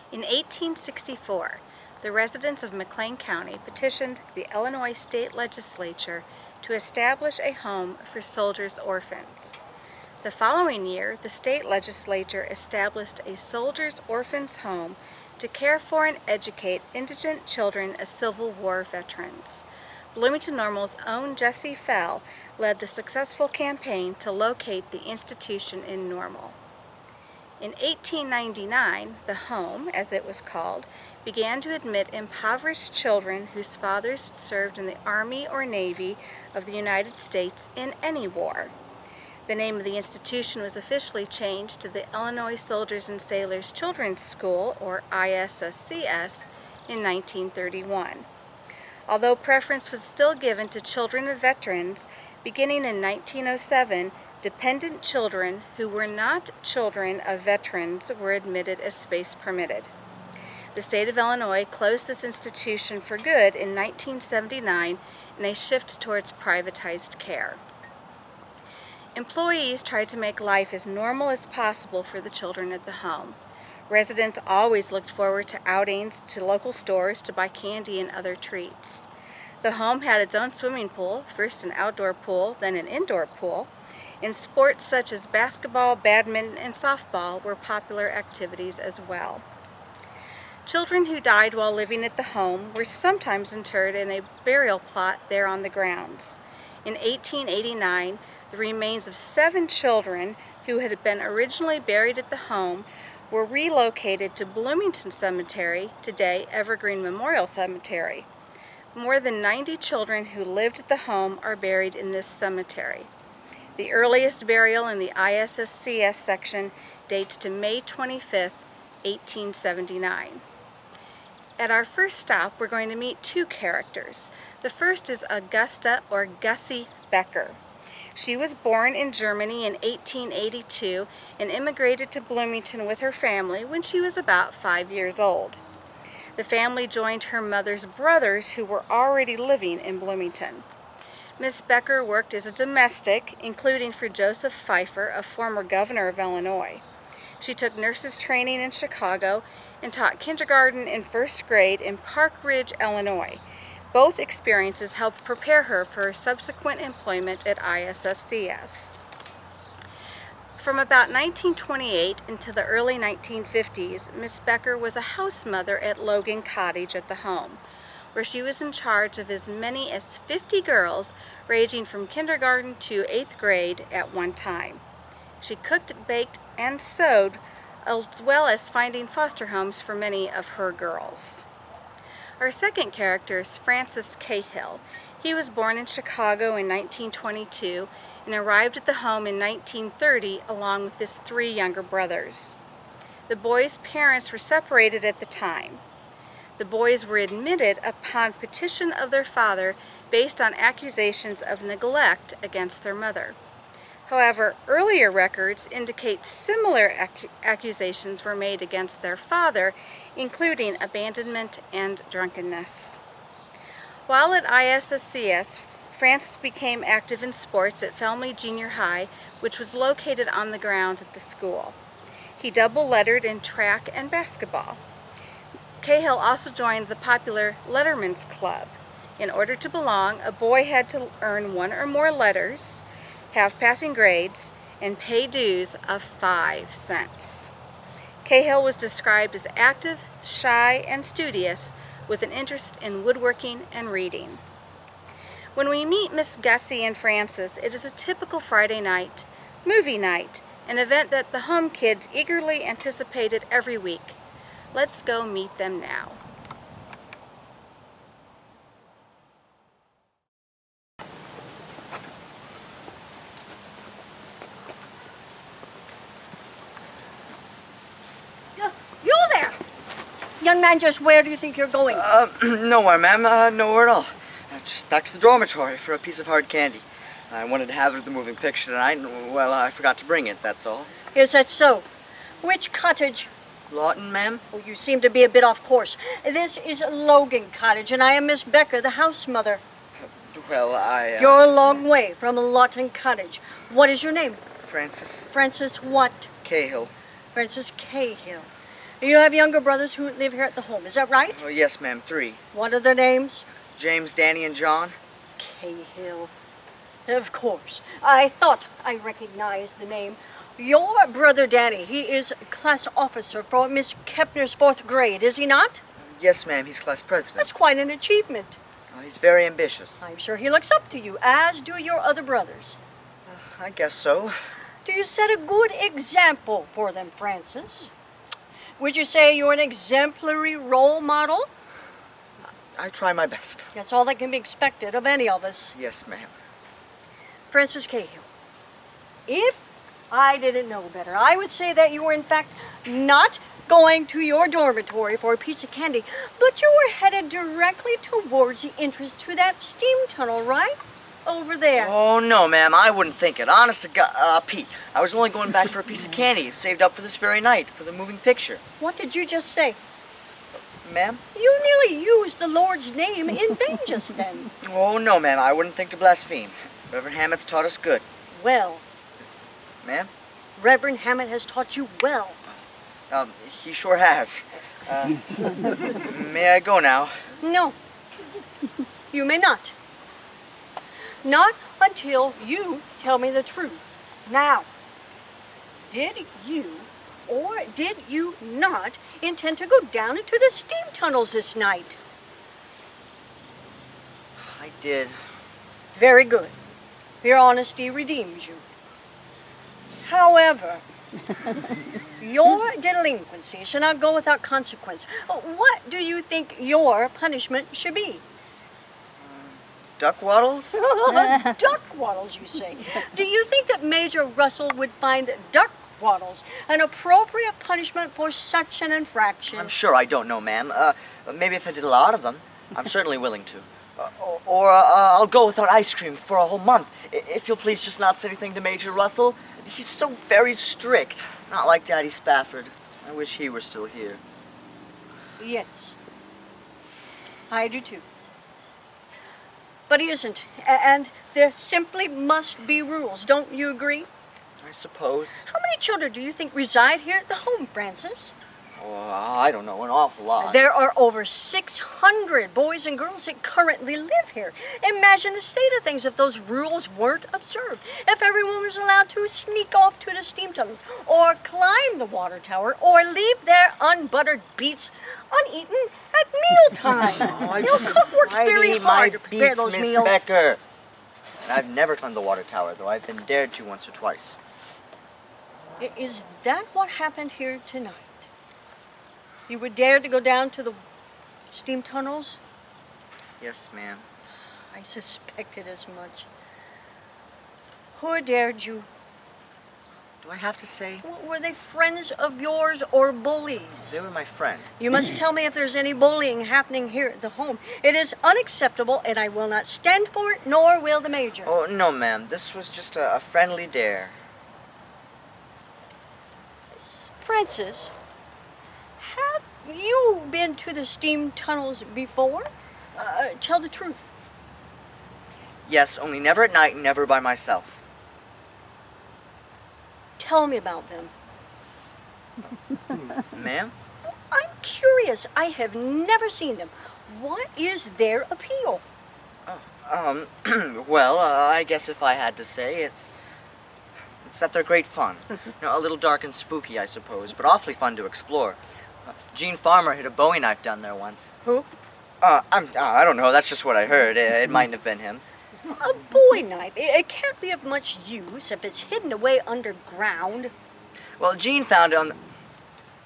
In 1864, the residents of McLean County petitioned the Illinois State Legislature to establish a home for soldiers' orphans. The following year, the state legislature established a soldiers' orphans home to care for and educate indigent children as Civil War veterans. Bloomington Normal's own Jessie Fell led the successful campaign to locate the institution in Normal. In 1899, the home, as it was called, began to admit impoverished children whose fathers had served in the Army or Navy of the United States in any war. The name of the institution was officially changed to the Illinois Soldiers and Sailors Children's School, or ISSCS, in 1931. Although preference was still given to children of veterans, beginning in 1907, dependent children who were not children of veterans were admitted as space permitted. The state of Illinois closed this institution for good in 1979 in a shift towards privatized care. Employees tried to make life as normal as possible for the children at the home. Residents always looked forward to outings to local stores to buy candy and other treats. The home had its own swimming pool, first an outdoor pool, then an indoor pool, and sports such as basketball, badminton, and softball were popular activities as well. Children who died while living at the home were sometimes interred in a burial plot there on the grounds. In 1889, the remains of 7 children who had been originally buried at the home were relocated to Bloomington Cemetery, today Evergreen Memorial Cemetery. More than 90 children who lived at the home are buried in this cemetery. The earliest burial in the ISSCS section dates to May 25, 1879. At our first stop, we're going to meet 2 characters. The first is Augusta, or Gussie, Becker. She was born in Germany in 1882 and immigrated to Bloomington with her family when she was about 5 years old. The family joined her mother's brothers who were already living in Bloomington. Miss Becker worked as a domestic, including for Joseph Pfeiffer, a former governor of Illinois. She took nurses training in Chicago and taught kindergarten and first grade in Park Ridge, Illinois. Both experiences helped prepare her for her subsequent employment at ISSCS. From about 1928 into the early 1950s, Miss Becker was a housemother at Logan Cottage at the home, where she was in charge of as many as 50 girls ranging from kindergarten to 8th grade at one time. She cooked, baked, and sewed, as well as finding foster homes for many of her girls. Our second character is Francis Cahill. He was born in Chicago in 1922 and arrived at the home in 1930 along with his 3 younger brothers. The boys' parents were separated at the time. The boys were admitted upon petition of their father based on accusations of neglect against their mother. However, earlier records indicate similar accusations were made against their father, including abandonment and drunkenness. While at ISSCS, Francis became active in sports at Felmley Junior High, which was located on the grounds at the school. He double-lettered in track and basketball. Cahill also joined the popular Letterman's Club. In order to belong, a boy had to earn 1 or more letters, have passing grades, and pay dues of 5 cents. Cahill was described as active, shy, and studious, with an interest in woodworking and reading. When we meet Miss Gussie and Francis, it is a typical Friday night, movie night, an event that the home kids eagerly anticipated every week. Let's go meet them now. Young man, just where do you think you're going? Nowhere, ma'am. Nowhere at all. Just back to the dormitory for a piece of hard candy. I wanted to have it at the moving picture tonight, and, well, I forgot to bring it, that's all. Is that so? Which cottage? Lawton, ma'am? Oh, you seem to be a bit off course. This is Logan Cottage, and I am Miss Becker, the housemother. Well, You're a long way from Lawton Cottage. What is your name? Francis. Francis what? Cahill. Francis Cahill. You have younger brothers who live here at the home, is that right? Oh, yes, ma'am, 3. What are their names? James, Danny, and John. Cahill. Of course. I thought I recognized the name. Your brother Danny, he is class officer for Miss Kepner's 4th grade, is he not? Yes, ma'am, he's class president. That's quite an achievement. Oh, he's very ambitious. I'm sure he looks up to you, as do your other brothers. I guess so. Do you set a good example for them, Francis? Would you say you're an exemplary role model? I try my best. That's all that can be expected of any of us. Yes, ma'am. Francis Cahill, if I didn't know better, I would say that you were in fact not going to your dormitory for a piece of candy, but you were headed directly towards the entrance to that steam tunnel, right? Over there. Oh, no, ma'am, I wouldn't think it. Honest to God, Pete, I was only going back for a piece of candy saved up for this very night, for the moving picture. What did you just say? Ma'am? You nearly used the Lord's name in vain just then. Oh, no, ma'am, I wouldn't think to blaspheme. Reverend Hammett's taught us good. Well, Ma'am? Reverend Hammett has taught you well. He sure has. May I go now? No, you may not. Not until you tell me the truth. Now, did you or did you not intend to go down into the steam tunnels this night? I did. Very good. Your honesty redeems you. However, your delinquency should not go without consequence. What do you think your punishment should be? Duck waddles? Duck waddles, you say. Do you think that Major Russell would find duck waddles an appropriate punishment for such an infraction? I'm sure I don't know, ma'am. Maybe if I did a lot of them, I'm certainly willing to. Or I'll go without ice cream for a whole month. If you'll please just not say anything to Major Russell. He's so very strict. Not like Daddy Spafford. I wish he were still here. Yes, I do too. But he isn't, and there simply must be rules. Don't you agree? I suppose. How many children do you think reside here at the home, Francis? Oh, I don't know, an awful lot. There are over 600 boys and girls that currently live here. Imagine the state of things if those rules weren't observed. If everyone was allowed to sneak off to the steam tunnels, or climb the water tower, or leave their unbuttered beets uneaten at mealtime. Cook works very hard to prepare those Miss meals. Becker. And I've never climbed the water tower, though I've been dared to once or twice. Is that what happened here tonight? You would dare to go down to the steam tunnels? Yes, ma'am. I suspected as much. Who dared you? Do I have to say? Were they friends of yours or bullies? They were my friends. You must tell me if there's any bullying happening here at the home. It is unacceptable, and I will not stand for it, nor will the Major. Oh, no, ma'am. This was just a friendly dare. Francis, have you been to the steam tunnels before? Tell the truth. Yes, only never at night and never by myself. Tell me about them. Ma'am? I'm curious. I have never seen them. What is their appeal? Well, I guess if I had to say, it's that they're great fun. A little dark and spooky, I suppose, but awfully fun to explore. Gene Farmer hid a Bowie knife down there once. Who? I don't know, that's just what I heard. It mightn't have been him. A Bowie knife. It can't be of much use if it's hidden away underground. Well, Gene found it on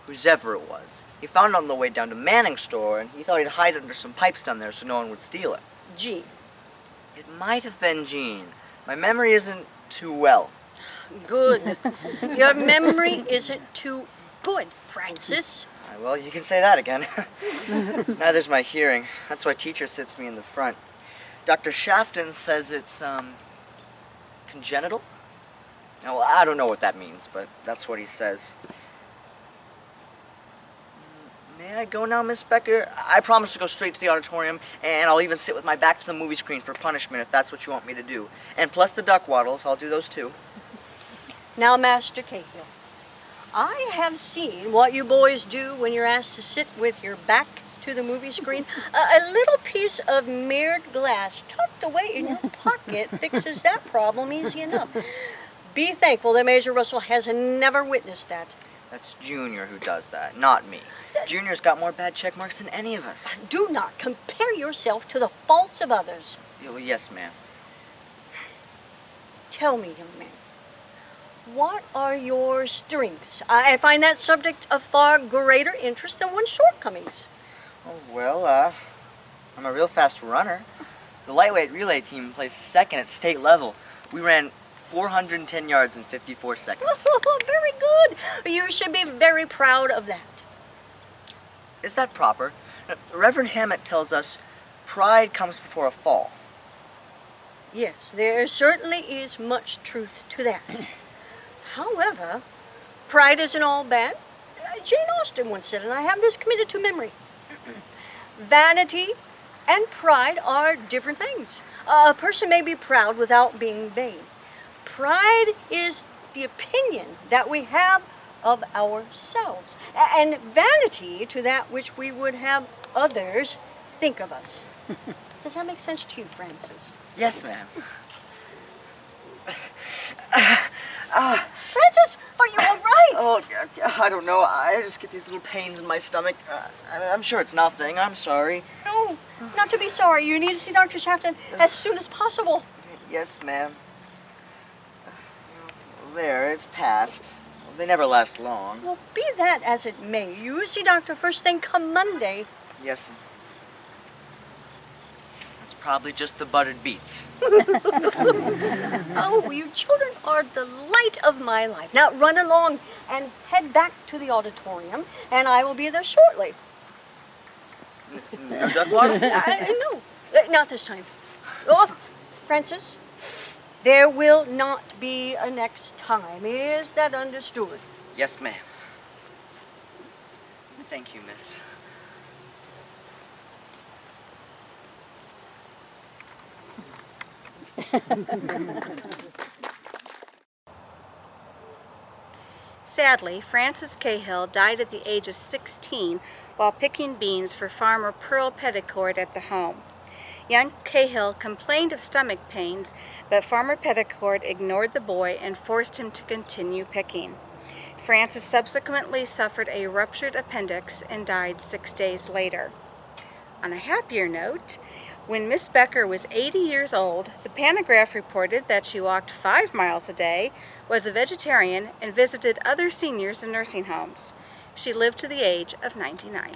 whosever it was. He found it on the way down to Manning's store, and he thought he'd hide it under some pipes down there so no one would steal it. Gene. It might have been Gene. My memory isn't too well. Good. Your memory isn't too good, Francis. Well, you can say that again. Neither's my hearing. That's why teacher sits me in the front. Dr. Shafton says it's, congenital? Now, well, I don't know what that means, but that's what he says. May I go now, Miss Becker? I promise to go straight to the auditorium, and I'll even sit with my back to the movie screen for punishment if that's what you want me to do. And plus the duck waddles, I'll do those too. Now, Master Cahill, I have seen what you boys do when you're asked to sit with your back to the movie screen. A little piece of mirrored glass tucked away in your pocket fixes that problem easy enough. Be thankful that Major Russell has never witnessed that. That's Junior who does that, not me. Junior's got more bad check marks than any of us. Do not compare yourself to the faults of others. Yeah, well, yes, ma'am. Tell me, young man, what are your strengths? I find that subject of far greater interest than one's shortcomings. Oh, well, I'm a real fast runner. The lightweight relay team placed second at state level. We ran 410 yards in 54 seconds. Oh, very good. You should be very proud of that. Is that proper? Reverend Hammett tells us pride comes before a fall. Yes, there certainly is much truth to that. However, pride isn't all bad. Jane Austen once said, and I have this committed to memory, vanity and pride are different things. A person may be proud without being vain. Pride is the opinion that we have of ourselves, and vanity to that which we would have others think of us. Does that make sense to you, Francis? Yes, ma'am. Francis, are you all right? Oh, I don't know. I just get these little pains in my stomach. I'm sure it's nothing. I'm sorry. No, not to be sorry. You need to see Dr. Shafton as soon as possible. Yes, ma'am. There, it's passed. They never last long. Well, be that as it may, you see Doctor first thing come Monday. Yes. It's probably just the buttered beets. Oh, you children are the light of my life. Now run along and head back to the auditorium, and I will be there shortly. No duck waddles? No, not this time. Oh, Francis, there will not be a next time. Is that understood? Yes, ma'am. Thank you, miss. Sadly, Francis Cahill died at the age of 16 while picking beans for farmer Pearl Petticord at the home. Young Cahill complained of stomach pains, but Farmer Petticord ignored the boy and forced him to continue picking. Francis subsequently suffered a ruptured appendix and died 6 days later. On a happier note, when Miss Becker was 80 years old, the Pantograph reported that she walked 5 miles a day, was a vegetarian, and visited other seniors in nursing homes. She lived to the age of 99.